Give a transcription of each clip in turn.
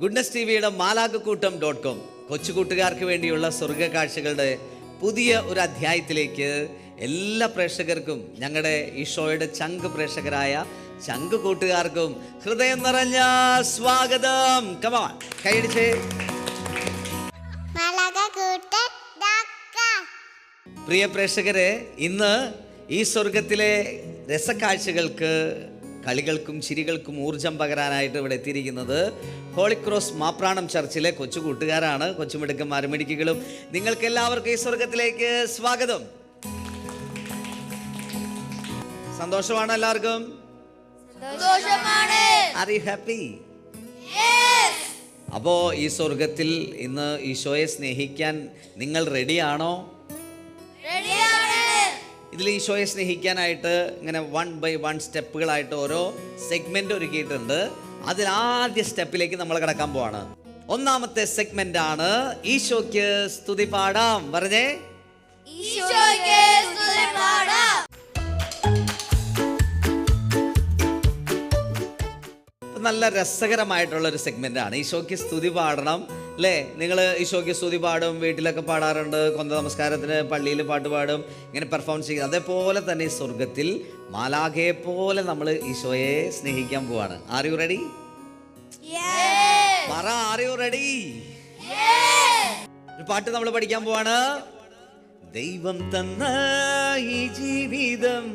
Goodness ടിവിയുടെ മാലാഖക്കൂട്ടം.com കൊച്ചുകൂട്ടുകാർക്ക് വേണ്ടിയുള്ള സ്വർഗ കാഴ്ചകളുടെ പുതിയ ഒരു അധ്യായത്തിലേക്ക് എല്ലാ പ്രേക്ഷകർക്കും, ഞങ്ങളുടെ ഈ ഷോയുടെ ചങ്ക് പ്രേക്ഷകരായ ചങ്ക് കൂട്ടുകാർക്കും ഹൃദയം നിറഞ്ഞ സ്വാഗതം. കമോൺ, കൈയടിച്ചേ. പ്രിയ പ്രേക്ഷകരെ, ഇന്ന് ഈ സ്വർഗത്തിലെ രസക്കാഴ്ചകൾക്ക്, കളികൾക്കും ചിരികൾക്കും ഊർജം പകരാനായിട്ട് ഇവിടെ എത്തിയിരിക്കുന്നത് ഹോളി ക്രോസ് മാപ്രാണം ചർച്ചിലെ കൊച്ചു കൂട്ടുകാരാണ്. കൊച്ചുമിടുക്കന്മാരും മിടുക്കികളും, നിങ്ങൾക്ക് എല്ലാവർക്കും ഈ സ്വർഗത്തിലേക്ക് സ്വാഗതം. സന്തോഷമാണ് എല്ലാവർക്കും? Are you happy? അപ്പോ ഈ സ്വർഗത്തിൽ ഇന്ന് ഈശോയെ സ്നേഹിക്കാൻ നിങ്ങൾ റെഡിയാണോ? ഇതിൽ ഈശോയെ സ്നേഹിക്കാനായിട്ട് ഇങ്ങനെ 1 by 1 സ്റ്റെപ്പുകളായിട്ട് ഓരോ സെഗ്മെന്റ് ഒരുക്കിയിട്ടുണ്ട്. അതിൽ ആദ്യ സ്റ്റെപ്പിലേക്ക് നമ്മൾ കടക്കാൻ പോവാണ്. ഒന്നാമത്തെ സെഗ്മെന്റ് ആണ് ഈശോയ്ക്ക് സ്തുതി പാടാം. പറഞ്ഞേ, ഈശോയ്ക്ക് സ്തുതി പാടാം. നല്ല രസകരമായിട്ടുള്ള ഒരു സെഗ്മെന്റ് ആണ്. ഈശോയ്ക്ക് സ്തുതി പാടണം അല്ലേ? നിങ്ങൾ ഈശോയ്ക്ക് സ്തുതി പാടും, വീട്ടിലൊക്കെ പാടാറുണ്ട്, കൊന്ത നമസ്കാരത്തിന് പള്ളിയിൽ പാട്ട് പാടും, ഇങ്ങനെ പെർഫോം ചെയ്യും. അതേപോലെ തന്നെ ഈ സ്വർഗത്തിൽ മാലാഖയെ പോലെ നമ്മൾ ഈശോയെ സ്നേഹിക്കാൻ പോവാണ്. R you ready? പറ, ആർ യു റെഡി? ഒരു പാട്ട് നമ്മൾ പഠിക്കാൻ പോവാണ്. ദൈവം തന്ന ഈ ജീവിതം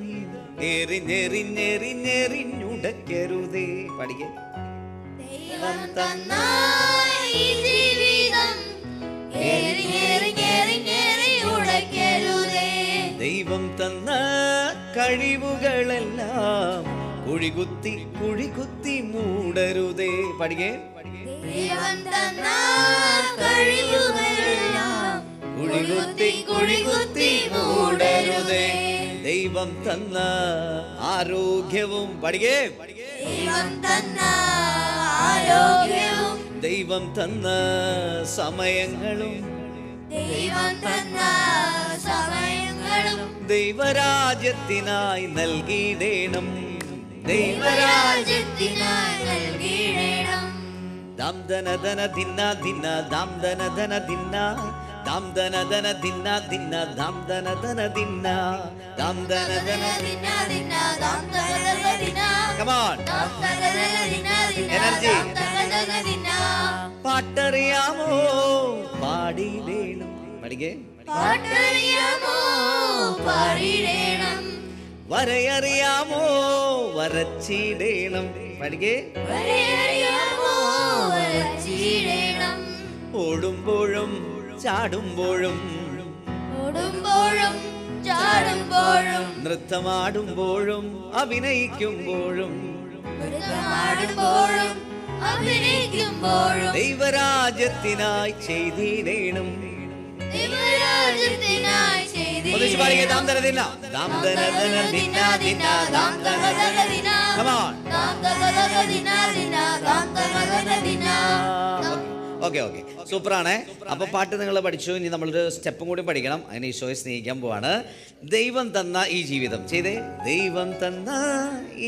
എറിഞ്ഞെറിഞ്ഞെറിഞ്ഞെറിഞ്ഞുടക്കരുതേ. പഠിക്കേ. ദൈവം തന്ന ഈ ജീവിതം എറിഞ്ഞെറിഞ്ഞെറിഞ്ഞെറിഞ്ഞുടക്കരുതേ. ദൈവം തന്ന കഴിവുകളെല്ലാം കുഴികുത്തി കുഴികുത്തി മൂടരുതേ. പഠിക്കേ. ദൈവം തന്ന കഴിവുകളെല്ലാം കുഴികുത്തി കുഴികുത്തി മൂടരുതേ. ദൈവം തന്ന ആരോഗ്യവും, പഠിക്കേ, ദൈവം തന്ന ആരോഗ്യവും, ദൈവം തന്ന സമയങ്ങളും, ദൈവം തന്ന സമയങ്ങളും ദൈവരാജ്യത്തിനായി നൽകിയിടണം, ദൈവരാജ്യത്തിനായി നൽകിയിടണം. ദാം ദന ദന ദിന്ന ദിന്ന ദാം ദന ദന ദിന്ന ദാം ദന ദന ദിന്ന ദിന്ന ദാം ദന ദന ദിന്ന ദാം ദന ദന ദിന്ന ദിന്ന ദാം ദന ദന ദിന്ന. Come on, energy. പാട്ടറിയാമോ? പാടിയിടണം. പഠിക്കേ. പാട്ടറിയാമോ? പാടിയിടണം. വരയറിയാമോ? വരച്ചിടണം. പഠിക്കേ. വരയറിയാമോ? വരച്ചിടണം. ഓടുമ്പോഴും ചാടുമ്പോഴും, ഓടുമ്പോഴും ചാടുമ്പോഴും, നൃത്തമാടുമ്പോഴും അഭിനയിക്കുമ്പോഴും, നൃത്തമാടുമ്പോഴും അഭിനയിക്കുമ്പോഴും ദൈവരാജ്യത്തിനായി ചെയ്തിടണം, ദൈവരാജ്യത്തിനായി ചെയ്തിടണം. ദാം ദന ദിന്ന ദാം ദന ദന ദിന്ന ദിന്ന ദാം ദന ദന ദിന്ന. കം ഓൺ, ദാം ദന ദന ദിന്ന ദിന്ന ദാം ദന ദന ദിന്ന. ഓക്കെ ഓക്കെ, സൂപ്പറാണ്. അപ്പോൾ പാട്ട് നിങ്ങൾ പഠിച്ചു. ഇനി നമ്മളൊരു സ്റ്റെപ്പും കൂടി പഠിക്കണം. അങ്ങനെ ഈശോയെ സ്നേഹിക്കാൻ പോവാണ്. ദൈവം തന്ന ഈ ജീവിതം ചെയ്തേ. ദൈവം തന്ന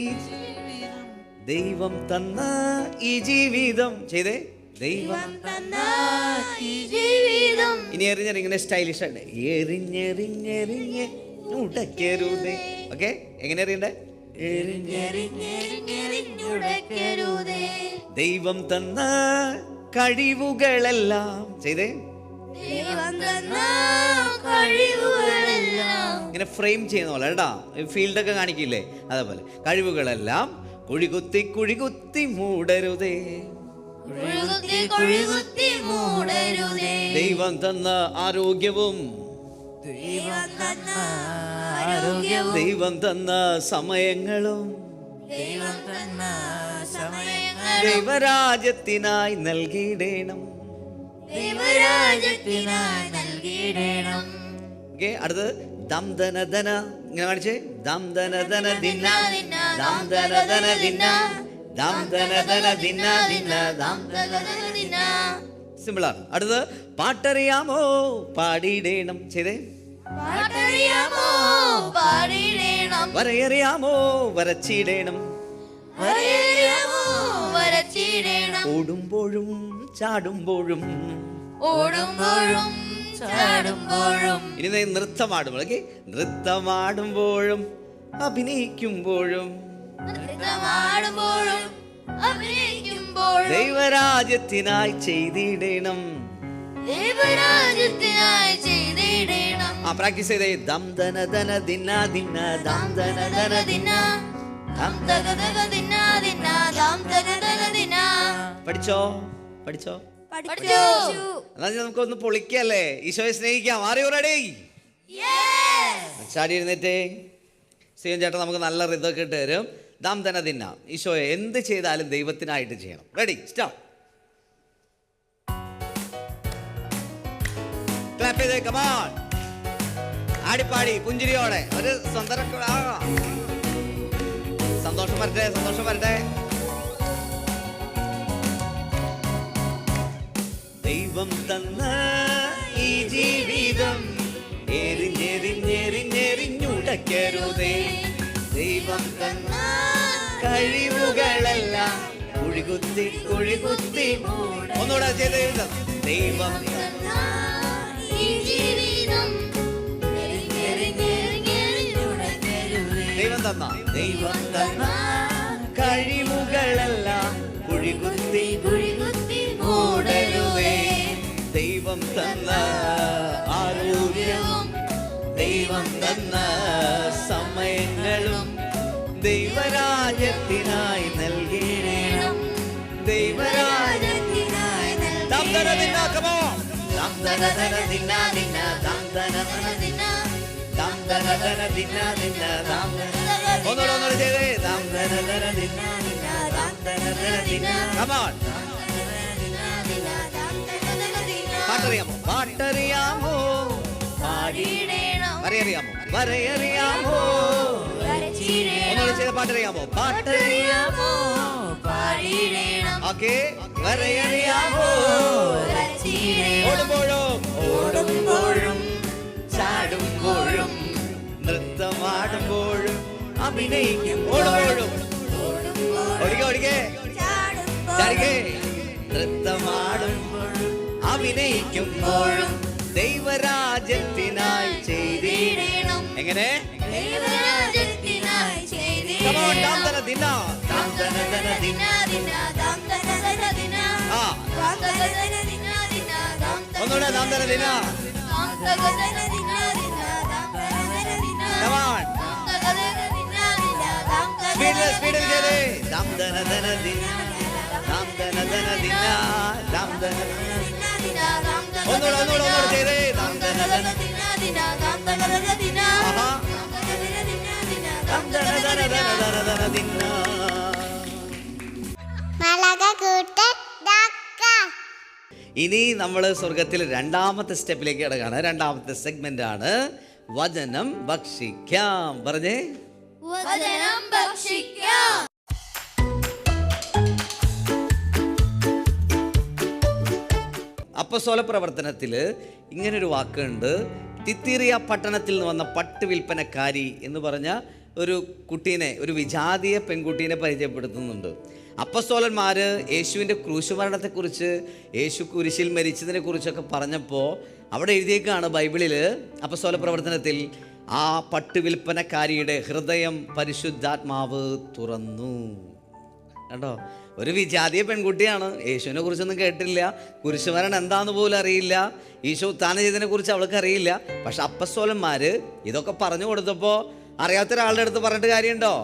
ഈ, ദൈവം തന്ന ഈ ജീവിതം ചെയ്തേ. ദൈവം തന്ന ഈ ജീവിതം. ഇനി എറിഞ്ഞെറിങ്ങനെ സ്റ്റൈലിഷ് ആയിട്ട് എറിഞ്ഞെറിഞ്ഞെറിഞ്ഞ് ഉടക്കരുതേ. ഓക്കെ, എങ്ങനെ എറിയണ്ടേ? എറിഞ്ഞെറിഞ്ഞെറിഞ്ഞെറിഞ്ഞുടക്കരുതേ. ദൈവം തന്ന കഴിവുകളെല്ലാം ചെയ്തേ. ദൈവം തന്ന കഴിവുകളെല്ലാം. ഇങ്ങനെ ഇങ്ങനെ ഫ്രെയിം ചെയ്യുന്ന പോലെ കേട്ടാ, ഫീൽഡൊക്കെ കാണിക്കില്ലേ, അതേപോലെ കഴിവുകളെല്ലാം കുഴികുത്തി കുഴികുത്തി മൂടരുതേ, ദൈവം തന്ന ആരോഗ്യവും ദൈവം തന്ന സമയങ്ങളും ദൈവരാജ്യത്തിനായി നൽകിയിടേണം. അടുത്തത് ദം ധന ധന, ഇങ്ങനെ കാണിച്ചേ, ദം ധന ധന ദിന, ദം ധന ധന ദിന, ദം ധന ധന ദിന ദിന, ദം ധന. സിമ്പിളാണ്. അടുത്തത് പാട്ടറിയാമോ പാടിയിടേണം, ചെയ്തേ, വരയറിയാമോ വരച്ചിടേണം, ഓടുമ്പോഴും ചാടുമ്പോഴും ഇനി നൃത്തമാടുമ്പോൾ, നൃത്തമാടുമ്പോഴും അഭിനയിക്കുമ്പോഴും ദൈവരാജ്യത്തിനായി ചെയ്തിടണം. പ്രാക്ടീസ് ചെയ്തേ, ദം ധന ധന ദിന ദിന, ദം ധന ധന ദിന, പഠിച്ചോ പഠിച്ചോ എന്നാ നമുക്കൊന്ന് പൊളിക്കല്ലേ, ഈശോയെ സ്നേഹിക്കാം. R you ready? ചാടി എഴുന്നേറ്റേ. സിയോൻ ചേട്ടൻ നമുക്ക് നല്ല റിതൊക്കെ ഇട്ട് തരും. ദാം ധന ദിന, ഈശോയെ എന്ത് ചെയ്താലും ദൈവത്തിനായിട്ട് ചെയ്യണം. Ready, start. ക്ലാപ്പ് ചെയ്തേ, കമോൺ. ആടിപ്പാടി പുഞ്ചിരിയോടെ ഒരു സന്തോഷം വരട്ടെ, സന്തോഷം വരട്ടെ. ദൈവം തന്ന ഈ ജീവിതം എരിഞ്ഞെരിഞ്ഞെരിഞ്ഞെരിഞ്ഞുടക്കരുതേ, ദൈവം തന്ന കഴിവുകളെല്ലാം കുഴികുത്തി കുഴികുത്തി. ഒന്നുകൂടെ ചെയ്ത് എഴുതാം. ദൈവം ദൈവം തന്ന കഴിവുകളെല്ലാം കുഴികുത്തി കുഴികുത്തി മൂടരുതേ, ദൈവം തന്ന ആരോഗ്യവും ദൈവം തന്ന സമയങ്ങളും ദൈവരാജ്യത്തിനായി നൽകിയിടണം, ദൈവരാജ്യത്തിനായി ഒന്നുകൂടെ ചെയ്തേ. പാട്ടറിയാമോ പാട്ടറിയാമോ വരയറിയാമോ വരയറിയാമോ, ഒന്നുകൂടെ ചെയ്ത പാട്ടറിയാമോ പാട്ടറിയാമോ, ഓക്കെ, വരയറിയാമോ, ഓടുമ്പോഴും ഓടുമ്പോഴും ചാടുമ്പോഴും നൃത്തമാടുമ്പോഴും അഭിനയിക്കും, ഓടുമ്പോഴും ഓടിക്കേ ഓടിക്കേ ചാടിക്കേ, നൃത്തമാടുമ്പോഴും അഭിനയിക്കുമ്പോഴും ദൈവരാജ്യത്തിനായി ചെയ്തിടണം. എങ്ങനെ? ഒന്നുകൂടെ ദാന്തന ദിന. സ്പീഡിൽ ചെയ്തേ. ദാന്തന ദിന ദാന്തന ദിന ദിന ദാന്തന. ഒന്നുകൂടെ ചെയ്തേ. ദാന്തന ഇനി നമ്മൾ സ്വർഗത്തിൽ രണ്ടാമത്തെ സ്റ്റെപ്പിലേക്ക് കിടക്കാണ്. രണ്ടാമത്തെ സെഗ്മെന്റ് ആണ് വചനം ഭക്ഷിക്കാം. പറഞ്ഞേ, വചനം ഭക്ഷിക്കാം. അപ്പോസ്തല പ്രവർത്തനത്തിൽ ഇങ്ങനൊരു വാക്കുണ്ട്. തിത്തീറിയ പട്ടണത്തിൽ നിന്ന് വന്ന പട്ട് വിൽപ്പനക്കാരി എന്ന് പറഞ്ഞ ഒരു കുട്ടീനെ, ഒരു വിജാതീയ പെൺകുട്ടീനെ പരിചയപ്പെടുത്തുന്നുണ്ട്. അപ്പോസ്തലന്മാർ യേശുവിൻ്റെ ക്രൂശുമരണത്തെക്കുറിച്ച്, യേശു കുരിശിൽ മരിച്ചതിനെ കുറിച്ചൊക്കെ പറഞ്ഞപ്പോൾ അവിടെ എഴുതിയേക്കാണ് ബൈബിളിൽ, അപ്പോസ്തല പ്രവർത്തനത്തിൽ, ആ പട്ട് വിൽപ്പനക്കാരിയുടെ ഹൃദയം പരിശുദ്ധാത്മാവ് തുറന്നു. കേട്ടോ. ഒരു വിജാതീയ പെൺകുട്ടിയാണ്, യേശുവിനെ കുറിച്ചൊന്നും കേട്ടില്ല, കുരിശുമരണം എന്താന്ന് പോലും അറിയില്ല, ഈശോ ഉത്ഥാനം ചെയ്തതിനെ കുറിച്ച് അവൾക്ക് അറിയില്ല. പക്ഷെ അപ്പസ്തോലന്മാർ ഇതൊക്കെ പറഞ്ഞു കൊടുത്തപ്പോൾ അറിയാത്ത ഒരാളുടെ അടുത്ത് പറഞ്ഞിട്ട് കാര്യമുണ്ടോ?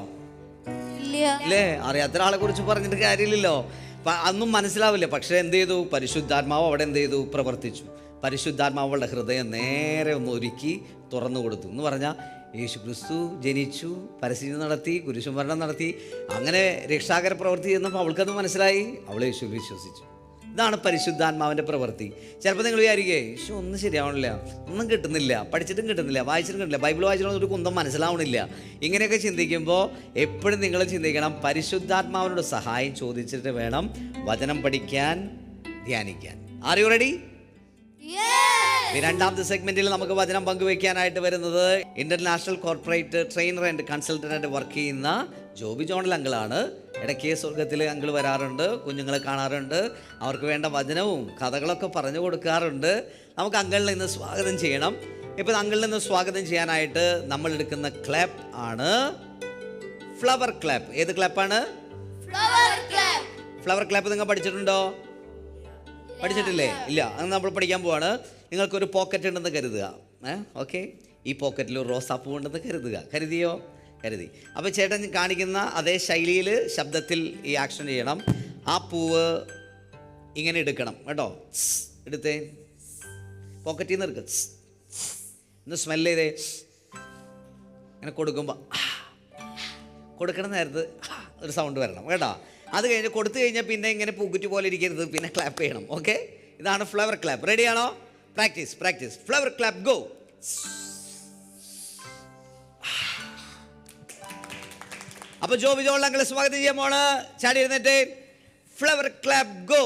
ഇല്ലേ? അറിയാത്ത ഒരാളെ കുറിച്ച് പറഞ്ഞിട്ട് കാര്യമില്ലല്ലോ. അതൊന്നും മനസ്സിലാവില്ല. പക്ഷെ എന്ത് ചെയ്തു? പരിശുദ്ധാത്മാവ് അവിടെ എന്ത് ചെയ്തു? പ്രവർത്തിച്ചു. പരിശുദ്ധാത്മാവുകളുടെ ഹൃദയം നേരെ ഒന്ന് ഒരുക്കി തുറന്നു കൊടുത്തു എന്ന് പറഞ്ഞാൽ യേശു ക്രിസ്തു ജനിച്ചു, പരസ്യം നടത്തി, കുരിശുമരണം നടത്തി, അങ്ങനെ രക്ഷാകര പ്രവൃത്തി ചെയ്യുന്നപ്പോൾ അവൾക്കത് മനസ്സിലായി, അവൾ യേശു വിശ്വസിച്ചു. ഇതാണ് പരിശുദ്ധാത്മാവിൻ്റെ പ്രവൃത്തി. ചിലപ്പോൾ നിങ്ങൾ വിചാരിക്കേ യേശു ഒന്നും ശരിയാവണില്ല, ഒന്നും കിട്ടുന്നില്ല, പഠിച്ചിട്ടും കിട്ടുന്നില്ല, വായിച്ചിട്ടും കിട്ടുന്നില്ല, ബൈബിൾ വായിച്ചിട്ടും ഒരു കുന്തം മനസ്സിലാവണില്ല. ഇങ്ങനെയൊക്കെ ചിന്തിക്കുമ്പോൾ എപ്പോഴും നിങ്ങൾ ചിന്തിക്കണം, പരിശുദ്ധാത്മാവിനോട് സഹായം ചോദിച്ചിട്ട് വേണം വചനം പഠിക്കാൻ, ധ്യാനിക്കാൻ. Are you ready? രണ്ടാമത്തെ സെഗ്മെന്റിൽ നമുക്ക് വചനം പങ്കുവയ്ക്കാനായിട്ട് വരുന്നത് international corporate trainer and consultant ആയിട്ട് വർക്ക് ചെയ്യുന്ന ജോബി ജോണൽ അങ്കിളാണ്. ഇടയ്ക്ക് സ്വർഗത്തിൽ അങ്കിൾ വരാറുണ്ട്, കുഞ്ഞുങ്ങളെ കാണാറുണ്ട്, അവർക്ക് വേണ്ട വചനവും കഥകളൊക്കെ പറഞ്ഞു കൊടുക്കാറുണ്ട്. നമുക്ക് അങ്കിളിനെ ഇന്ന് സ്വാഗതം ചെയ്യണം. ഇപ്പം അങ്കിളിനെ ഇന്ന് സ്വാഗതം ചെയ്യാനായിട്ട് നമ്മൾ എടുക്കുന്ന ക്ലാപ്പ് ആണ് ഫ്ലവർ ക്ലാപ്പ്. ഏത് ക്ലാപ്പാണ്? ഫ്ലവർ ക്ലാപ്പ് നിങ്ങൾ പഠിച്ചിട്ടുണ്ടോ? പഠിച്ചിട്ടില്ലേ? ഇല്ല. അത് നമ്മൾ പഠിക്കാൻ പോവാണ്. നിങ്ങൾക്കൊരു പോക്കറ്റ് ഉണ്ടെന്ന് കരുതുക. ഓക്കെ, ഈ പോക്കറ്റിൽ ഒരു റോസാപ്പൂ ഉണ്ടെന്ന് കരുതുക. കരുതിയോ? കരുതി. അപ്പോൾ ചേട്ടൻ കാണിക്കുന്ന അതേ ശൈലിയിൽ ശബ്ദത്തിൽ ഈ ആക്ഷൻ ചെയ്യണം. ആ പൂവ് ഇങ്ങനെ എടുക്കണം കേട്ടോ. എടുത്തേ, പോക്കറ്റിൽ നിന്ന് എടുക്കുക. ഒന്ന് സ്മെല്ല് ചെയ്തേ. ഇങ്ങനെ കൊടുക്കുമ്പോൾ കൊടുക്കണ നേരത്ത് ഒരു സൗണ്ട് വരണം കേട്ടോ. അത് കഴിഞ്ഞ് കൊടുത്തു കഴിഞ്ഞാൽ പിന്നെ ഇങ്ങനെ പൂക്കുറ്റി പോലെ ഇരിക്കരുത്, പിന്നെ ക്ലാപ്പ് ചെയ്യണം. ഓക്കെ, ഇതാണ് ഫ്ലവർ ക്ലാപ്പ്. റെഡിയാണോ? Practice practice. Flower clap, go. അപ്പൊ ജോബി ജോൾ അങ്കിളെ സ്വാഗതം ചെയ്യാൻ പോണ്. ചാടി ഇരുന്നിട്ട് ഫ്ലവർ ക്ലാപ്പ്, ഗോ.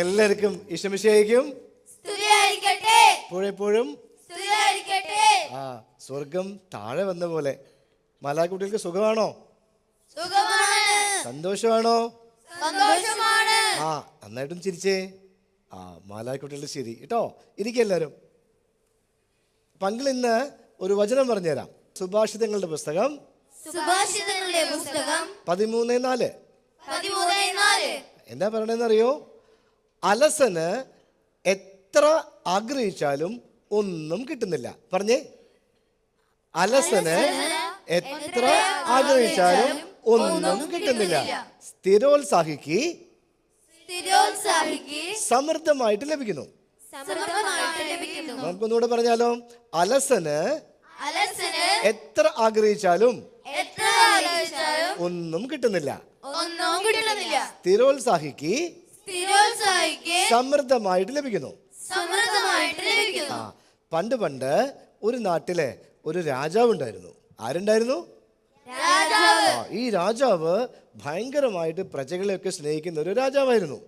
എല്ലാവർക്കും ഈശോമിശിഹായ്ക്കും എപ്പോഴെപ്പോഴും ആ സ്വർഗം താഴെ വന്ന പോലെ. മാലാകുട്ടികൾക്ക് സുഖമാണോ? സന്തോഷമാണോ? ആ നന്നായിട്ടും ചിരിച്ചേ. ആ മാലാകുട്ടികളുടെ ശരി കേട്ടോ. ഇരിക്കെല്ലാവരും. പങ്കിൾ ഇന്ന് ഒരു വചനം പറഞ്ഞുതരാം. സുഭാഷിതങ്ങളുടെ പുസ്തകം 13:4. എന്താ പറയണെന്നറിയോ? അലസന് എത്ര ആഗ്രഹിച്ചാലും ഒന്നും കിട്ടുന്നില്ല. പറഞ്ഞേ, അലസന് എത്ര ആഗ്രഹിച്ചാലും ഒന്നും കിട്ടുന്നില്ല. സ്ഥിരോത്സാഹിക്ക് സമൃദ്ധമായിട്ട് ലഭിക്കുന്നു. നമുക്കൊന്നുകൂടെ പറഞ്ഞാലോ? അലസന് എത്ര ആഗ്രഹിച്ചാലും ഒന്നും കിട്ടുന്നില്ല. സ്ഥിരോത്സാഹിക്ക് സമൃദ്ധമായിട്ട് ലഭിക്കുന്നു. ആ പണ്ട് ഒരു നാട്ടിലെ ഒരു രാജാവ് ഉണ്ടായിരുന്നു. ആരുണ്ടായിരുന്നു? ഈ രാജാവ് ഭയങ്കരമായിട്ട് പ്രജകളെയൊക്കെ സ്നേഹിക്കുന്ന ഒരു രാജാവായിരുന്നു.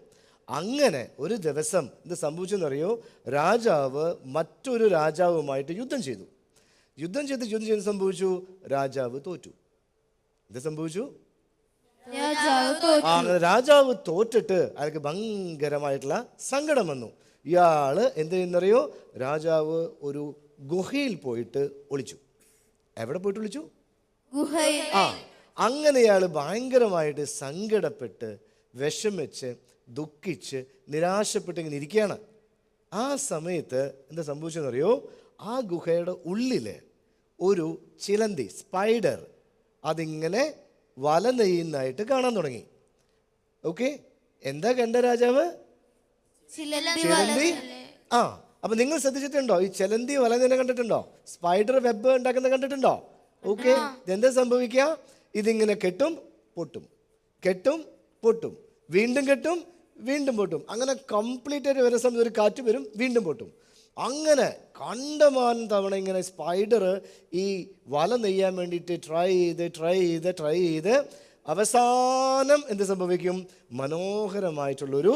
അങ്ങനെ ഒരു ദിവസം എന്ത് സംഭവിച്ചെന്നറിയോ? രാജാവ് മറ്റൊരു രാജാവുമായിട്ട് യുദ്ധം ചെയ്തു. യുദ്ധം ചെയ്ത് സംഭവിച്ചു, രാജാവ് തോറ്റു. എന്ത് സംഭവിച്ചു? രാജാവ് തോറ്റിട്ട് അയാൾക്ക് ഭയങ്കരമായിട്ടുള്ള സങ്കടം വന്നു. ഇയാള് എന്ത് ചെയ്യുന്നറിയോ? രാജാവ് ഒരു ഗുഹയിൽ പോയിട്ട് ഒളിച്ചു. എവിടെ പോയിട്ട് ഒളിച്ചു? ആ അങ്ങനെ ഇയാൾ ഭയങ്കരമായിട്ട് സങ്കടപ്പെട്ട് വിഷമിച്ച് ദുഃഖിച്ച് നിരാശപ്പെട്ട് ഇങ്ങനെ ഇരിക്കുകയാണ്. ആ സമയത്ത് എന്താ സംഭവിച്ചെന്നറിയോ? ആ ഗുഹയുടെ ഉള്ളിൽ ഒരു ചിലന്തി, സ്പൈഡർ, അതിങ്ങനെ വല നെയ്യുന്നതായിട്ട് കാണാൻ തുടങ്ങി. ഓക്കെ, എന്താ കണ്ട രാജാവ്? ചിലന്തി. ആ അപ്പൊ നിങ്ങൾ ശ്രദ്ധിച്ചിട്ടുണ്ടോ? ഈ ചിലന്തി വല നെയ്യുന്ന കണ്ടിട്ടുണ്ടോ? സ്പൈഡർ വെബ് ഉണ്ടാക്കുന്നത് കണ്ടിട്ടുണ്ടോ? ഓക്കെ, ഇതെന്താ സംഭവിക്കുക? ഇതിങ്ങനെ കെട്ടും പൊട്ടും, കെട്ടും പൊട്ടും, വീണ്ടും കെട്ടും വീണ്ടും പൊട്ടും. അങ്ങനെ കംപ്ലീറ്റ് ആയിട്ട് വരുന്ന സമയത്ത് ഒരു കാറ്റ് വരും, വീണ്ടും പൊട്ടും. അങ്ങനെ കണ്ടമാനം തവണ ഇങ്ങനെ സ്പൈഡർ ഈ വല നെയ്യാൻ വേണ്ടിയിട്ട് ട്രൈ ചെയ്ത് അവസാനം എന്ത് സംഭവിക്കും? മനോഹരമായിട്ടുള്ളൊരു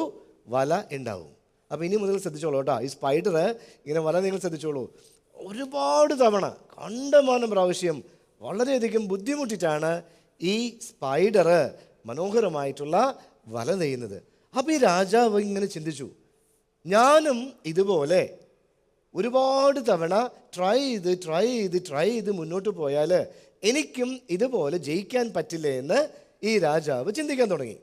വല ഉണ്ടാവും. അപ്പം ഇനി മുതൽ ശ്രദ്ധിച്ചോളൂ കേട്ടോ. ഈ സ്പൈഡർ ഇങ്ങനെ വല നിങ്ങൾ ശ്രദ്ധിച്ചോളൂ. ഒരുപാട് തവണ കണ്ടമാനം പ്രാവശ്യം വളരെയധികം ബുദ്ധിമുട്ടിയിട്ടാണ് ഈ സ്പൈഡർ മനോഹരമായിട്ടുള്ള വല നെയ്യുന്നത്. അപ്പോൾ ഈ രാജാവ് ഇങ്ങനെ ചിന്തിച്ചു, ഞാനും ഇതുപോലെ ഒരുപാട് തവണ ട്രൈ ചെയ്ത് മുന്നോട്ട് പോയാൽ എനിക്കും ഇതുപോലെ ജയിക്കാൻ പറ്റില്ല എന്ന് ഈ രാജാവ് ചിന്തിക്കാൻ തുടങ്ങി.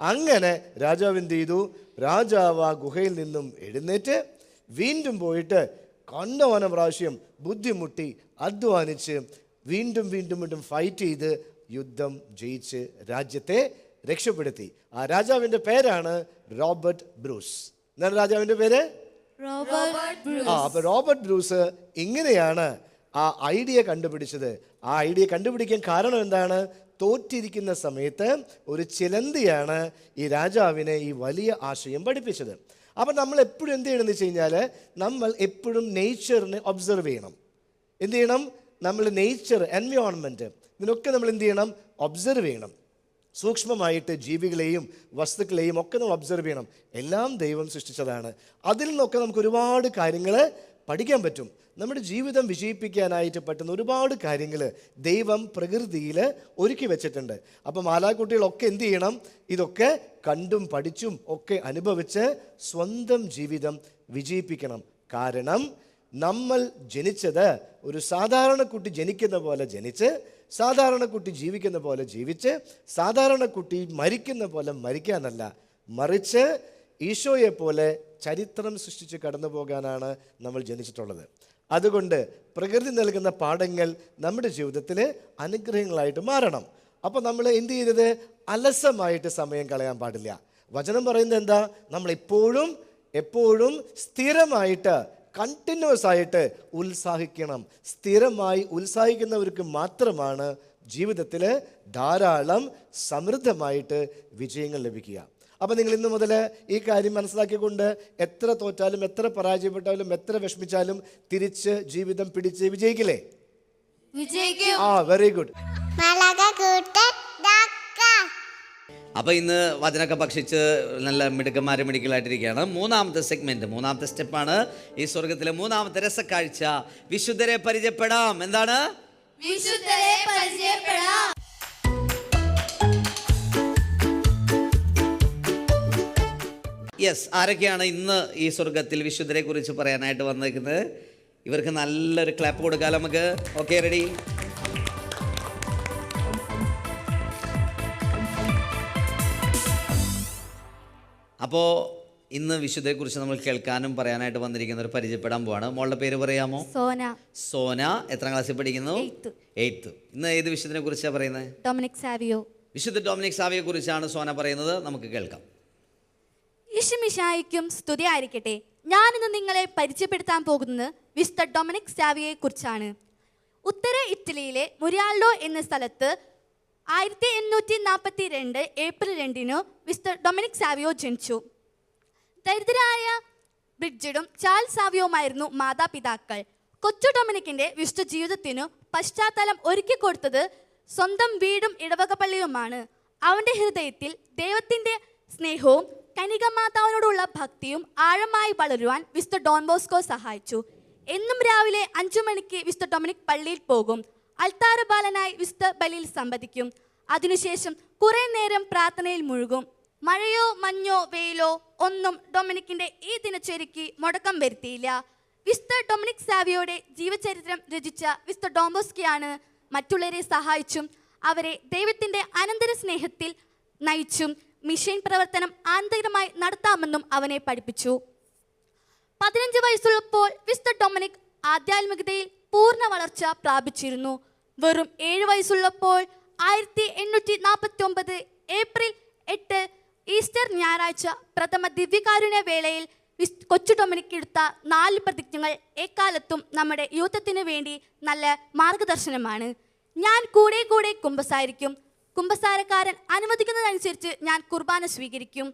അങ്ങനെ രാജാവ് എന്ത് ചെയ്തു? രാജാവ് ആ ഗുഹയിൽ നിന്നും എഴുന്നേറ്റ് വീണ്ടും പോയിട്ട് കണ്ടവനം പ്രാവശ്യം ബുദ്ധിമുട്ടി അധ്വാനിച്ച് വീണ്ടും ഫൈറ്റ് ചെയ്ത് യുദ്ധം ജയിച്ച് രാജ്യത്തെ രക്ഷപ്പെടുത്തി. ആ രാജാവിൻ്റെ പേരാണ് റോബർട്ട് ബ്രൂസ്. എന്താണ് രാജാവിൻ്റെ പേര്? അപ്പൊ റോബർട്ട് ബ്രൂസ് ഇങ്ങനെയാണ് ആ ഐഡിയ കണ്ടുപിടിച്ചത്. ആ ഐഡിയ കണ്ടുപിടിക്കാൻ കാരണം എന്താണ്? തോറ്റിരിക്കുന്ന സമയത്ത് ഒരു ചിലന്തിയാണ് ഈ രാജാവിനെ ഈ വലിയ ആശയം പഠിപ്പിച്ചത്. അപ്പം നമ്മൾ എപ്പോഴും എന്ത് ചെയ്യണമെന്ന് വെച്ച് കഴിഞ്ഞാൽ നമ്മൾ എപ്പോഴും നേച്ചറിനെ ഒബ്സർവ് ചെയ്യണം. എന്ത് ചെയ്യണം? നമ്മൾ നേച്ചർ, എൻവയോൺമെൻറ്റ്, ഇതിനൊക്കെ നമ്മൾ എന്ത് ചെയ്യണം? ഒബ്സർവ് ചെയ്യണം. സൂക്ഷ്മമായിട്ട് ജീവികളെയും വസ്തുക്കളെയും ഒക്കെ നമ്മൾ ഒബ്സർവ് ചെയ്യണം. എല്ലാം ദൈവം സൃഷ്ടിച്ചതാണ്. അതിൽ നിന്നൊക്കെ നമുക്ക് ഒരുപാട് കാര്യങ്ങൾ പഠിക്കാൻ പറ്റും. നമ്മുടെ ജീവിതം വിജയിപ്പിക്കാനായിട്ട് പറ്റുന്ന ഒരുപാട് കാര്യങ്ങൾ ദൈവം പ്രകൃതിയിൽ ഒരുക്കി വെച്ചിട്ടുണ്ട്. അപ്പം മാലാകുട്ടികളൊക്കെ എന്ത് ചെയ്യണം? ഇതൊക്കെ കണ്ടും പഠിച്ചും ഒക്കെ അനുഭവിച്ച് സ്വന്തം ജീവിതം വിജയിപ്പിക്കണം. കാരണം നമ്മൾ ജനിച്ചത് ഒരു സാധാരണ കുട്ടി ജനിക്കുന്ന പോലെ ജനിച്ച്, സാധാരണ കുട്ടി ജീവിക്കുന്ന പോലെ ജീവിച്ച്, സാധാരണ കുട്ടി മരിക്കുന്ന പോലെ മരിക്കാനല്ല, മറിച്ച് ഈശോയെ പോലെ ചരിത്രം സൃഷ്ടിച്ച് കടന്നു പോകാനാണ് നമ്മൾ ജനിച്ചിട്ടുള്ളത്. അതുകൊണ്ട് പ്രകൃതി നൽകുന്ന പാഠങ്ങൾ നമ്മുടെ ജീവിതത്തിൽ അനുഗ്രഹങ്ങളായിട്ട് മാറണം. അപ്പോൾ നമ്മൾ എന്ത് ചെയ്തത്? അലസമായിട്ട് സമയം കളയാൻ പാടില്ല. വചനം പറയുന്നത് എന്താ? നമ്മൾ എപ്പോഴും സ്ഥിരമായിട്ട് കണ്ടിന്യൂസ് ആയിട്ട് ഉത്സാഹിക്കണം. സ്ഥിരമായി ഉത്സാഹിക്കുന്നവർക്ക് മാത്രമാണ് ജീവിതത്തിൽ ധാരാളം സമൃദ്ധമായിട്ട് വിജയങ്ങൾ ലഭിക്കുക. അപ്പം നിങ്ങൾ ഇന്നു മുതൽ ഈ കാര്യം മനസ്സിലാക്കിക്കൊണ്ട് എത്ര തോറ്റാലും, എത്ര പരാജയപ്പെട്ടാലും, എത്ര വിഷമിച്ചാലും തിരിച്ച് ജീവിതം പിടിച്ച് വിജയിക്കില്ലേ? Very good. അപ്പോൾ ഇന്ന് വചനമൊക്കെ ഭക്ഷിച്ച് നല്ല മിടുക്കന്മാരികളായിട്ടിരിക്കുകയാണ്. മൂന്നാമത്തെ സെഗ്മെന്റ്, മൂന്നാമത്തെ സ്റ്റെപ്പാണ് ഈ സ്വർഗത്തിലെ മൂന്നാമത്തെ രസക്കാഴ്ച. വിശുദ്ധരെ പരിചയപ്പെടാം. എന്താണ്? വിശുദ്ധരെ പരിചയപ്പെടാം. യെസ്, ആരൊക്കെയാണ് ഇന്ന് ഈ സ്വർഗത്തിൽ വിശുദ്ധരെ കുറിച്ച് പറയാനായിട്ട് വന്നിരിക്കുന്നത്? ഇവർക്ക് നല്ലൊരു ക്ലാപ്പ് കൊടുക്കാം നമുക്ക്. Okay, ready? അപ്പോൾ ഇന്ന് വിശുദ്ധയെക്കുറിച്ച് നമ്മൾ കേൾക്കാനും പറയാനായിട്ട് വന്നിരിക്കുന്നവർ പരിചയപ്പെടാൻ പോവാണ്. മോളുടെ പേര് പറയാമോ? സോന. എത്രാം ക്ലാസ്സിൽ പഠിക്കുന്നു? 8th. ഇന്ന് ഏത് വിശുദ്ധനെ കുറിച്ചാണ് പറയുന്നത്? Dominic Savio. വിശുദ്ധ ഡൊമിനിക് സാവിയെ കുറിച്ചാണ് സോന പറയുന്നത്. നമുക്ക് കേൾക്കാം. യേശുമിശിഹായ്ക്കും സ്തുതിയായിരിക്കട്ടെ. ഞാനിന്ന് നിങ്ങളെ പരിചയപ്പെടുത്താൻ പോകുന്നത് വിശുദ്ധ ഡൊമിനിക് സാവിയെ കുറിച്ചാണ്. ഉത്തര ഇറ്റലിയിലെ മുരിയാൾഡോ എന്ന സ്ഥലത്ത് 1842 ഏപ്രിൽ 2 വിശുദ്ധ ഡൊമിനിക് സാവിയോ ജനിച്ചു. ദരിദ്രരായ ബ്രിഡ്ജിഡും ചാൾസ് സാവിയോമായിരുന്നു മാതാപിതാക്കൾ. കൊച്ചു ഡൊമിനിക്കിന്റെ വിശുദ്ധ ജീവിതത്തിനു പശ്ചാത്തലം ഒരുക്കി കൊടുത്തത് സ്വന്തം വീടും ഇടവക പള്ളിയുമാണ്. അവന്റെ ഹൃദയത്തിൽ ദൈവത്തിന്റെ സ്നേഹവും കനികമാതാവിനോടുള്ള ഭക്തിയും ആഴമായി വളരുവാൻ വിശുദ്ധ ഡോൺ ബോസ്കോ സഹായിച്ചു. എന്നും രാവിലെ 5 മണിക്ക് വിശുദ്ധ ഡൊമിനിക് പള്ളിയിൽ പോകും. അൽത്താര ബാലനായി വിശുദ്ധ ബലിയിൽ സംബന്ധിക്കും. അതിനുശേഷം കുറെ നേരം പ്രാർത്ഥനയിൽ മുഴുകും. മഴയോ മഞ്ഞോ വെയിലോ ഒന്നും ഡൊമിനിക്കിന്റെ ഈ ദിനചര്യയ്ക്ക് മുടക്കം വരുത്തിയില്ല. വിശുദ്ധ ഡൊമിനിക് സാവിയോയുടെ ജീവചരിത്രം രചിച്ച വിശുദ്ധ ഡോൺ ബോസ്കോയാണ് മറ്റുള്ളവരെ സഹായിച്ചും അവരെ ദൈവത്തിന്റെ അനന്തര സ്നേഹത്തിൽ നയിച്ചും മിഷൻ പ്രവർത്തനം ആന്തരികമായി നടത്താമെന്നും അവനെ പഠിപ്പിച്ചു. 15 വയസ്സുള്ളപ്പോൾ വിശുദ്ധ ഡൊമിനിക് ആധ്യാത്മികതയിൽ പൂർണ്ണ വളർച്ച പ്രാപിച്ചിരുന്നു. വെറും 7 വയസ്സുള്ളപ്പോൾ 1849 ഏപ്രിൽ 8 ഈസ്റ്റർ ഞായറാഴ്ച പ്രഥമ ദിവ്യകാരുണ്യ വേളയിൽ കൊച്ചു ഡൊമിനിക് എടുത്ത 4 പ്രതിജ്ഞകൾ എക്കാലത്തും നമ്മുടെ യൂത്തത്തിന് വേണ്ടി നല്ല മാർഗദർശനമാണ്. ഞാൻ കൂടെ കൂടെ കുമ്പസാരിക്കും. കുമ്പസാരക്കാരൻ അനുവദിക്കുന്നതനുസരിച്ച് ഞാൻ കുർബാന സ്വീകരിക്കും.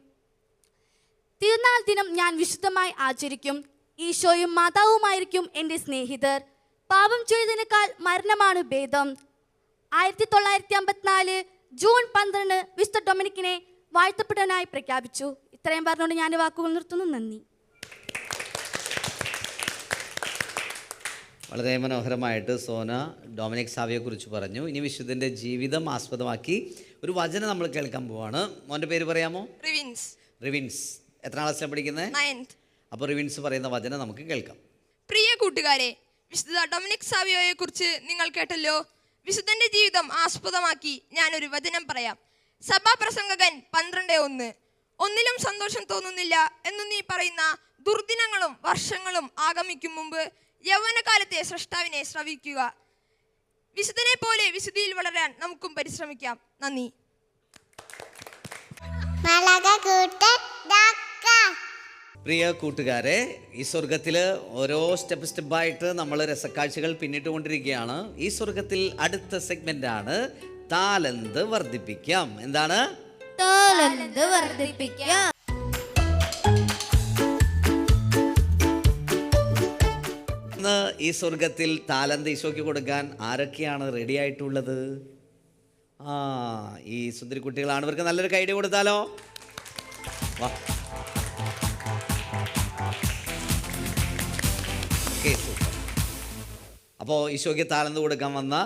തിരുനാൾ ദിനം ഞാൻ വിശുദ്ധമായി ആചരിക്കും. ഈശോയും മാതാവുമായിരിക്കും എൻ്റെ സ്നേഹിതർ. പാപം ചെയ്തതിനേക്കാൾ മരണമാണ് ഭേദം. 1954 ജൂൺ 12 വിശുദ്ധ ഡൊമിനിക്കിനെ വാഴ്ത്തപ്പെട്ടവനായി പ്രഖ്യാപിച്ചു. ഇത്രയും പറഞ്ഞുകൊണ്ട് ഞാൻ വാക്കുകൾ നിർത്തുന്നു. നന്ദി. വളരെ മനോഹരമായിട്ട് സോന ഡൊമിനിക് സാവിയെക്കുറിച്ച് പറഞ്ഞു. ഇനി വിശുദ്ധൻ്റെ ജീവിതം ആസ്പദമാക്കി ഒരു വചനം നമ്മൾ കേൾക്കാൻ പോവാണ്. മോൻ്റെ പേര് പറയാമോ? റിവിൻസ്. എത്രാം ക്ലാസ്സിലാണ് പഠിക്കുന്നത്? 9th. അപ്പോൾ റിവിൻസ് പറയുന്ന വചനം നമുക്ക് കേൾക്കാം. പ്രിയ കൂട്ടുകാരെ, വിശുദ്ധ ഡൊമിനിക് സാവിയോയെ കുറിച്ച് നിങ്ങൾ കേട്ടല്ലോ. വിശുദ്ധന്റെ ജീവിതം ആസ്പദമാക്കി ഞാനൊരു വചനം പറയാം. സഭാപ്രസംഗകൻ 12:1. ഒന്നിലും സന്തോഷം തോന്നുന്നില്ല എന്നു നീ പറയുന്ന ദുർദിനങ്ങളും വർഷങ്ങളും ആഗമിക്കും മുമ്പ് യൗവനകാലത്തെ സ്രഷ്ടാവിനെ ശ്രവിക്കുക. വിശുദ്ധനെ പോലെ വിശുദ്ധിയിൽ വളരാൻ നമുക്കും പരിശ്രമിക്കാം. നന്ദി. പ്രിയ കൂട്ടുകാരെ, ഈ സ്വർഗത്തിൽ ഓരോ സ്റ്റെപ്പായിട്ട് നമ്മൾ രസക്കാഴ്ചകൾ പിന്നിട്ടുകൊണ്ടിരിക്കുകയാണ്. ഈ സ്വർഗത്തിൽ അടുത്ത സെഗ്മെന്റ് ആണ് താലന്ത് വർദ്ധിപ്പിക്കാം. എന്താണ്? താലന്ത് വർദ്ധിപ്പിക്കാം. ഇന്ന് ഈ സ്വർഗത്തിൽ താലന്ത് ഈശോയ്ക്ക് കൊടുക്കാൻ ആരൊക്കെയാണ് റെഡി ആയിട്ടുള്ളത്? ഈ സുന്ദരി കുട്ടികളാണ്. ഇവർക്ക് നല്ലൊരു കൈഡി കൊടുത്താലോ? വാ. അപ്പോൾ ഈശോയ്ക്ക് താലന്ത് കൊടുക്കാൻ വന്ന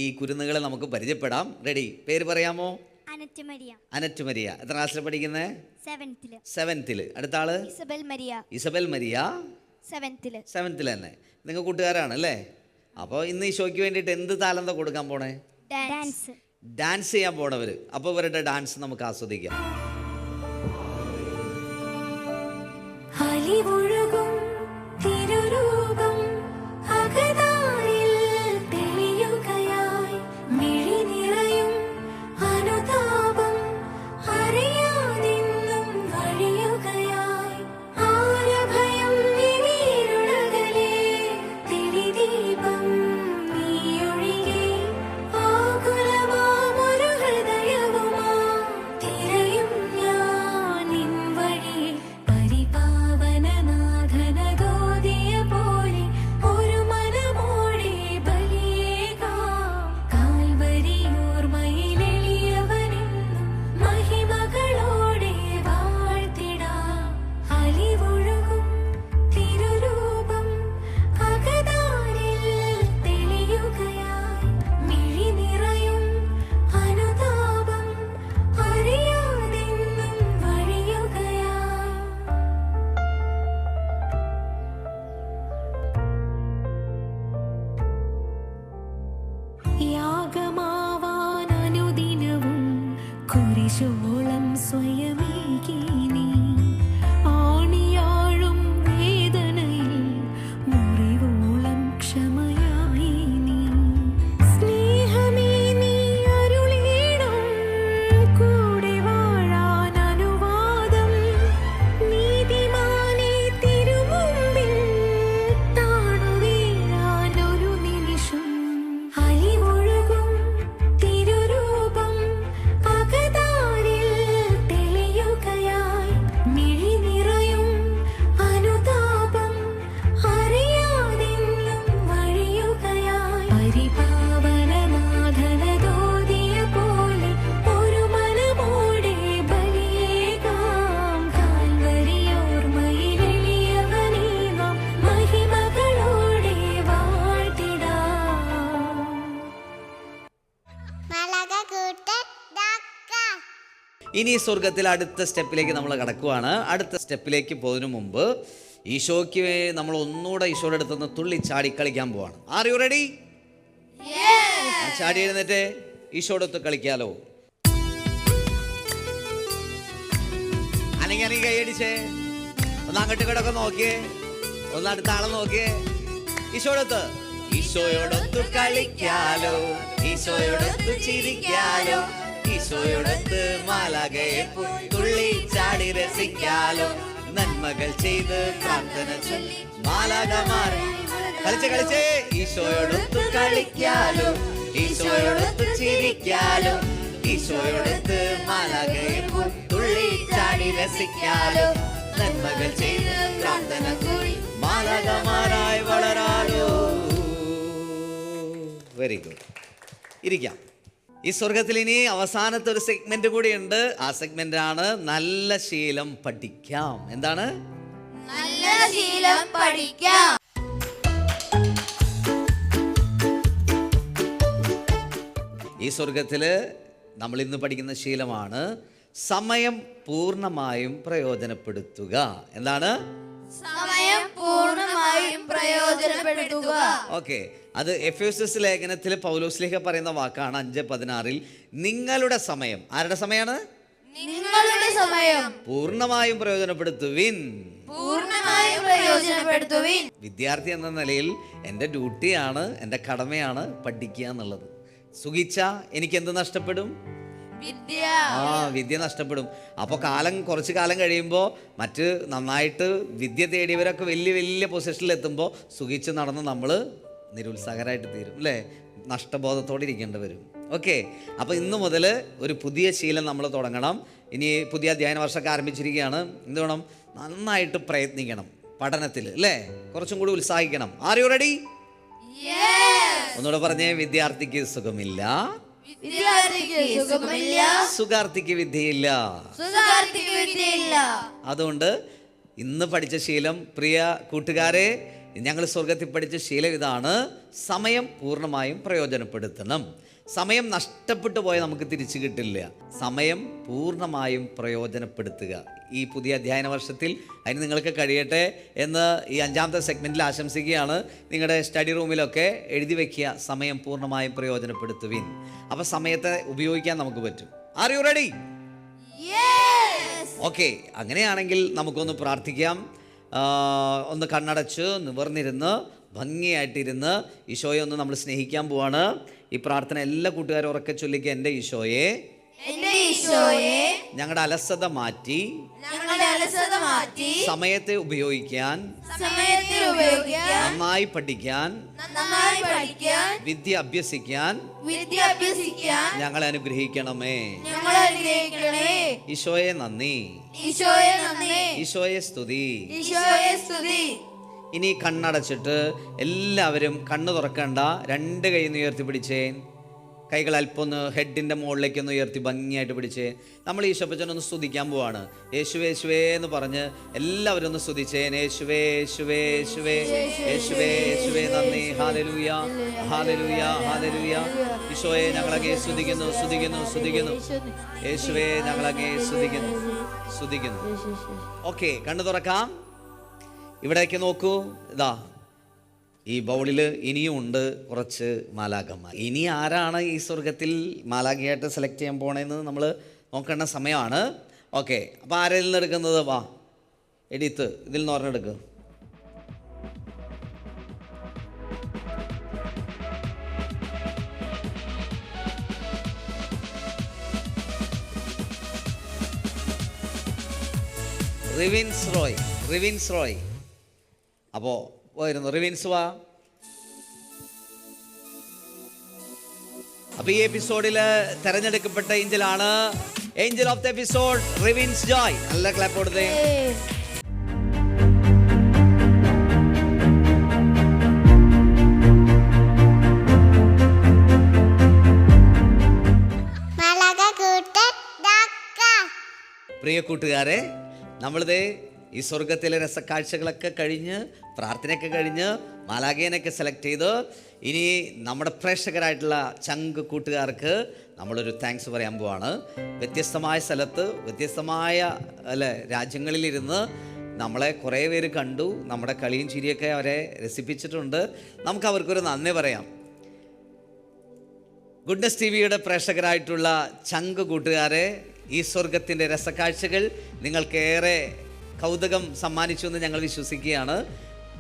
ഈ കുരുന്നുകളെ നമുക്ക് പരിചയപ്പെടാം. റെഡി? പേര് പറയാമോ? Annette Maria. എത്ര ക്ലാസ്സിലാണ് പഠിക്കുന്നത്? 7th. അടുത്ത ആള് ഇസബൽ മരിയ 7th തന്നെ. നിങ്ങൾ കൂട്ടുകാരാണ് അല്ലേ? അപ്പോൾ ഇന്ന് ഈശോയ്ക്ക് വേണ്ടിയിട്ട് എന്ത് താലന്ത കൊടുക്കാൻ പോണേ? ഡാൻസ് ചെയ്യാൻ പോണവര്. അപ്പോൾ ഇവരുടെ ഡാൻസ് നമുക്ക് ആസ്വദിക്കാം. ഇനി സ്വർഗത്തിൽ അടുത്ത സ്റ്റെപ്പിലേക്ക് നമ്മൾ കടക്കുവാണ്. അടുത്ത സ്റ്റെപ്പിലേക്ക് പോകുന്നതിന് മുമ്പ് ഈശോയ്ക്ക് നമ്മൾ ഒന്നുകൂടെ ഈശോയുടെ അടുത്തുനിന്ന് തുള്ളി ചാടി കളിക്കാൻ പോവാണ്. R you ready? ചാടി എഴുന്നേറ്റ് ഈശോയുടെ അടുത്ത് കളിക്കാലോ? അല്ലെങ്കിൽ കൈയടിച്ചേ. ഒന്ന് അങ്ങോട്ട് ഇങ്ങോട്ടൊക്കെ നോക്കിയേ. ഒന്ന് അടുത്ത ആളെ നോക്കിയേ. ഈശോടൊത്ത് ഈശോയോടൊത്ത് കളിക്കാലോ, ഈശോയോടൊത്ത് ചിരിക്കാലോ, ഈശോയോടൊത്ത് മാലാഖയെ തുള്ളി ചാടി രസിക്കാലോ, നന്മകൾ ചെയ്ത് പ്രാർത്ഥന ചൊല്ലി മാലാഖമാരെ കളിച്ചേ. ഈശോയോടൊത്ത് കളിക്കാലോ, ഈശോയോടൊത്ത് ചിരിക്കാലോ, ഈശോയോടൊത്ത് മാലാഖയെ തുള്ളി ചാടി രസിക്കാലോ, നന്മകൾ ചെയ്ത് പ്രാർത്ഥന ചൊല്ലി മാലാഖമാരായി വളരാലോ. Very good. ഇരിക്കാം. ഈ സ്വർഗത്തിൽ ഇനി അവസാനത്തെ ഒരു സെഗ്മെന്റ് കൂടിയുണ്ട്. ആ സെഗ്മെന്റ് ആണ് നല്ല ശീലം പഠിക്കാം. എന്താണ്? നല്ല ശീലം പഠിക്കാം. ഈ സ്വർഗത്തില് നമ്മൾ ഇന്ന് പഠിക്കുന്ന ശീലമാണ് സമയം പൂർണ്ണമായും പ്രയോജനപ്പെടുത്തുക. എന്താണ്? സമയം പൂർണ്ണമായും പ്രയോജനം പ്രയോജനപ്പെടുത്തുക. ഓക്കെ, അത് എഫെസസ് ലേഖനത്തിൽ പൗലോസ്ലീഹ പറയുന്ന വാക്കാണ് 5:16. നിങ്ങളുടെ സമയം, ആരുടെ സമയമാണ്? നിങ്ങളുടെ സമയം പൂർണ്ണമായും പ്രയോജനപ്പെടുത്തുവിൻ. വിദ്യാർത്ഥി എന്ന നിലയിൽ എൻ്റെ ഡ്യൂട്ടിയാണ്, എൻ്റെ കടമയാണ് പഠിക്കുക എന്നുള്ളത്. സുഖിച്ച എനിക്ക് എന്ത് നഷ്ടപ്പെടും? വിദ്യ നഷ്ടപ്പെടും. അപ്പോൾ കുറച്ച് കാലം കഴിയുമ്പോൾ മറ്റ് നന്നായിട്ട് വിദ്യ തേടിയവരൊക്കെ വലിയ വലിയ പൊസിഷനിൽ എത്തുമ്പോൾ സുഖിച്ച് നടന്ന് നമ്മൾ നിരുത്സാഹരായിട്ട് തീരും, അല്ലേ? നഷ്ടബോധത്തോടെ ഇരിക്കേണ്ടി വരും. ഓക്കെ, അപ്പോൾ ഇന്ന് മുതൽ ഒരു പുതിയ ശീലം നമ്മൾ തുടങ്ങണം. ഇനി പുതിയ അധ്യയന വർഷമൊക്കെ ആരംഭിച്ചിരിക്കുകയാണ്. എന്ത് വേണം? നന്നായിട്ട് പ്രയത്നിക്കണം പഠനത്തിൽ, അല്ലേ? കുറച്ചും കൂടി ഉത്സാഹിക്കണം. R you ready? ഒന്നുകൂടെ പറഞ്ഞേ. വിദ്യാർത്ഥിക്ക് സുഖമില്ല, സുഖാർത്ഥിക്ക് വിദ്യയില്ല. അതുകൊണ്ട് ഇന്ന് പഠിച്ച ശീലം, പ്രിയ കൂട്ടുകാരെ, ഞങ്ങൾ സ്വർഗത്തിൽ പഠിച്ച ശീലം ഇതാണ്: സമയം പൂർണ്ണമായും പ്രയോജനപ്പെടുത്തണം. സമയം നഷ്ടപ്പെട്ടു പോയാൽ നമുക്ക് തിരിച്ചു കിട്ടില്ല. സമയം പൂർണ്ണമായും പ്രയോജനപ്പെടുത്തുക. ഈ പുതിയ അധ്യയന വർഷത്തിൽ അതിന് നിങ്ങൾക്ക് കഴിയട്ടെ എന്ന് ഈ 5ാമത്തെ സെഗ്മെൻറ്റിൽ ആശംസിക്കുകയാണ്. നിങ്ങളുടെ സ്റ്റഡി റൂമിലൊക്കെ എഴുതി വയ്ക്കുക, സമയം പൂർണ്ണമായും പ്രയോജനപ്പെടുത്തുവിൻ. അപ്പോൾ സമയത്തെ ഉപയോഗിക്കാൻ നമുക്ക് പറ്റും. R you ready? ഓക്കെ, അങ്ങനെയാണെങ്കിൽ നമുക്കൊന്ന് പ്രാർത്ഥിക്കാം. ഒന്ന് കണ്ണടച്ച് നിവർന്നിരുന്ന് ഭംഗിയായിട്ടിരുന്ന് ഈശോയെ ഒന്ന് നമ്മൾ സ്നേഹിക്കാൻ പോവാണ്. ഈ പ്രാർത്ഥന എല്ലാ കൂട്ടുകാരും ഉറക്കെ ചൊല്ലിക്കുക. എൻ്റെ ഈശോയെ, ഞങ്ങളുടെ അലസത മാറ്റി സമയത്തെ ഉപയോഗിക്കാൻ, നന്നായി പഠിക്കാൻ, വിദ്യ അഭ്യസിക്കാൻ ഞങ്ങളെ അനുഗ്രഹിക്കണമേ. ഈശോയെ നന്ദി, ഈശോയെ സ്തുതി. ഇനി കണ്ണടച്ചിട്ട് എല്ലാവരും കണ്ണ് തുറക്കണ്ട, 2 കൈ ഉയർത്തി പിടിച്ചേ. കൈകൾ അല്പം ഒന്ന് ഹെഡിൻ്റെ മുകളിലേക്കൊന്ന് ഉയർത്തി ഭംഗിയായിട്ട് പിടിച്ചേ. നമ്മൾ ഈശോപ്പച്ചനൊന്ന് സ്തുതിക്കാൻ പോവാണ്. യേശുവേ യേശുവേ എന്ന് പറഞ്ഞ് എല്ലാവരും ഒന്ന് സ്തുതിച്ചേ. യേശുവേ യേശുവേ യേശുവേ യേശുവേ യേശുവേ നന്ദി. Hallelujah hallelujah hallelujah. ഈശോയെ ഞങ്ങളങ്ങേ സ്തുതിക്കുന്നു സ്തുതിക്കുന്നു സ്തുതിക്കുന്നു. യേശുവേ ഞങ്ങളങ്ങേ സ്തുതിക്കുന്നു സ്തുതിക്കുന്നു. ഓക്കെ, കണ്ണു തുറക്കാം. ഇവിടേക്ക് നോക്കൂ. ഇതാ ഈ ബൗളിൽ ഇനിയും ഉണ്ട് കുറച്ച് മാലാഖമാർ. ഇനി ആരാണ് ഈ സ്വർഗത്തിൽ മാലാഖയായിട്ട് സെലക്ട് ചെയ്യാൻ പോണേന്ന് നമ്മൾ നോക്കേണ്ട സമയമാണ്. ഓക്കെ, അപ്പോൾ ആരിൽ നിന്ന് എടുക്കുന്നത്? വാ എഡിത്ത്, ഇതിൽ നിന്ന് പറഞ്ഞെടുക്കുക. റിവിൻസ് റോയ്. അപ്പോൾ പോയിരുന്നു. റിവിൻസ് വാ. അപ്പൊ ഈ എപ്പിസോഡിൽ തെരഞ്ഞെടുക്കപ്പെട്ട ഏഞ്ചലാണ് angel of the episode, Revins Joy. നല്ല ക്ലാപ്പ് കൊടുത്തേ. പ്രിയ കൂട്ടുകാരെ, നമ്മളിതേ ഈ സ്വർഗത്തിലെ രസക്കാഴ്ചകളൊക്കെ കഴിഞ്ഞ് പ്രാർത്ഥനയൊക്കെ കഴിഞ്ഞ് മാലാഖേനൊക്കെ സെലക്ട് ചെയ്ത് ഇനി നമ്മുടെ പ്രേക്ഷകരായിട്ടുള്ള ചങ്ക് കൂട്ടുകാർക്ക് നമ്മളൊരു താങ്ക്സ് പറയാൻ പോവാണ്. വ്യത്യസ്തമായ സ്ഥലത്ത് വ്യത്യസ്തമായ രാജ്യങ്ങളിലിരുന്ന് നമ്മളെ കുറേ പേര് കണ്ടു. നമ്മുടെ കളിയും ചിരിയൊക്കെ അവരെ രസിപ്പിച്ചിട്ടുണ്ട്. നമുക്ക് അവർക്കൊരു നന്ദി പറയാം. ഗുഡ്നസ് ടിവിയുടെ പ്രേക്ഷകരായിട്ടുള്ള ചങ്ക് കൂട്ടുകാരെ, ഈ സ്വർഗത്തിൻ്റെ രസക്കാഴ്ചകൾ നിങ്ങൾക്കേറെ കൗതുകം സമ്മാനിച്ചു എന്ന് ഞങ്ങൾ വിശ്വസിക്കുകയാണ്.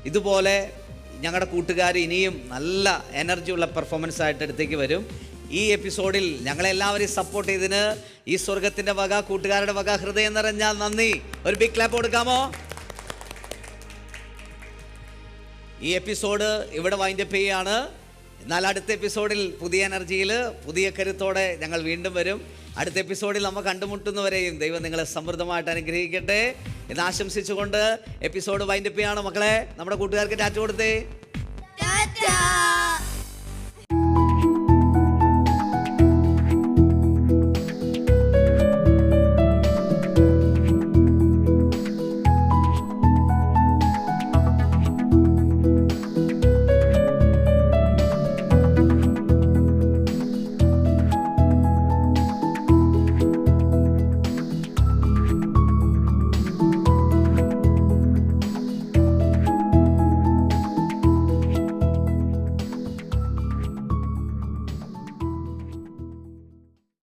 ഇതുപോലെ ഞങ്ങളുടെ കൂട്ടുകാർ ഇനിയും നല്ല എനർജിയുള്ള പെർഫോമൻസ് ആയിട്ട് അടുത്തേക്ക് വരും. ഈ എപ്പിസോഡിൽ ഞങ്ങളെല്ലാവരെയും സപ്പോർട്ട് ചെയ്തതിന് ഈ സ്വർഗത്തിൻ്റെ വക, കൂട്ടുകാരുടെ വക ഹൃദയം നിറഞ്ഞ നന്ദി. ഒരു ബിഗ് ക്ലാപ്പ് കൊടുക്കാമോ? ഈ എപ്പിസോഡ് ഇവിടെ വൈൻഡപ്പ് ചെയ്യുകയാണ്. എന്നാൽ അടുത്ത എപ്പിസോഡിൽ പുതിയ എനർജിയിൽ പുതിയ കരുത്തോടെ ഞങ്ങൾ വീണ്ടും വരും. അടുത്ത എപ്പിസോഡിൽ നമ്മൾ കണ്ടുമുട്ടുന്നവരെയും ദൈവം നിങ്ങളെ സമൃദ്ധമായിട്ട് അനുഗ്രഹിക്കട്ടെ എന്ന് ആശംസിച്ചുകൊണ്ട് എപ്പിസോഡ് വൈൻഡപ്പ് ചെയ്യാണ്. മക്കളെ, നമ്മുടെ കൂട്ടുകാർക്ക് ടാറ്റ കൊടുത്തേ.